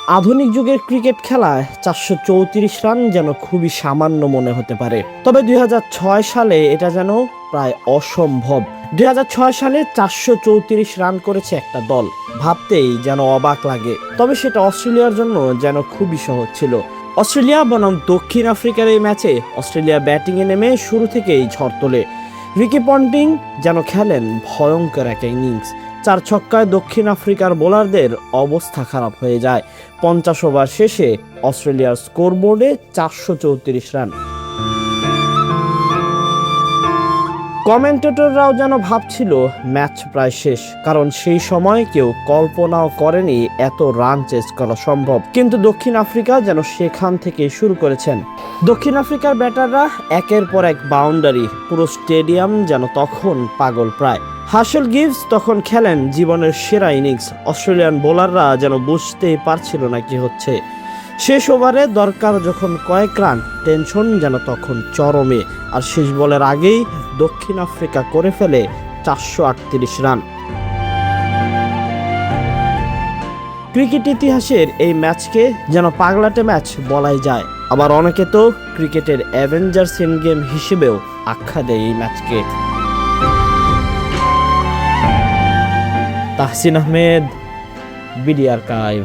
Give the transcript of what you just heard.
আধুনিক যুগের ক্রিকেট খেলায় 434 রান যেন খুবই সামান্য মনে হতে পারে, তবে 2006 সালে এটা যেন প্রায় অসম্ভব। 2006 সালে 434 রান করেছে একটা দল, ভাবতেই যেন অবাক লাগে। তবে সেটা অস্ট্রেলিয়ার জন্য যেন খুবই সহজ ছিল। অস্ট্রেলিয়া বনাম দক্ষিণ আফ্রিকার এই ম্যাচে অস্ট্রেলিয়া ব্যাটিংয়ে নেমে শুরু থেকেই ঝড় তোলে। রিকি পন্টিং যেন খেলেন ভয়ঙ্কর এক ইনিংস। 4 ছক্কায় দক্ষিণ আফ্রিকার বোলারদের অবস্থা খারাপ হয়ে যায়। 50 ওভার শেষে অস্ট্রেলিয়ার স্কোরবোর্ডে 434 রান। কমেন্টেটররাও যেন ভাবছিল ম্যাচ প্রায় শেষ, কারণ সেই সময় কেউ কল্পনাও করেনি এত রান চেস করা সম্ভব। কিন্তু দক্ষিণ আফ্রিকা যেন সেখান থেকে শুরু করেছেন। দক্ষিণ আফ্রিকার ব্যাটাররা একের পর এক বাউন্ডারি, পুরো স্টেডিয়াম যেন তখন পাগল প্রায়। হার্শেল গিভস তখন খেলেন জীবনের সেরা ইনিংস। অস্ট্রেলিয়ান বোলাররা যেন বুঝতেই পারছিল না কি হচ্ছে। শেষ ওভারে দরকার যখন কয়েক রান, টেনশন যেন তখন চরমে। আর শেষ বলের আগেই দক্ষিণ আফ্রিকা করে ফেলে 438 রান। ক্রিকেট ইতিহাসের এই ম্যাচকে যেন পাগলাটে ম্যাচ বলাই যায়। আবার অনেকে তো ক্রিকেটের অ্যাভেঞ্জার্স এন্ড গেম হিসেবেও আখ্যা দেয় এই ম্যাচকে। Tahsin Ahmed, BD archive.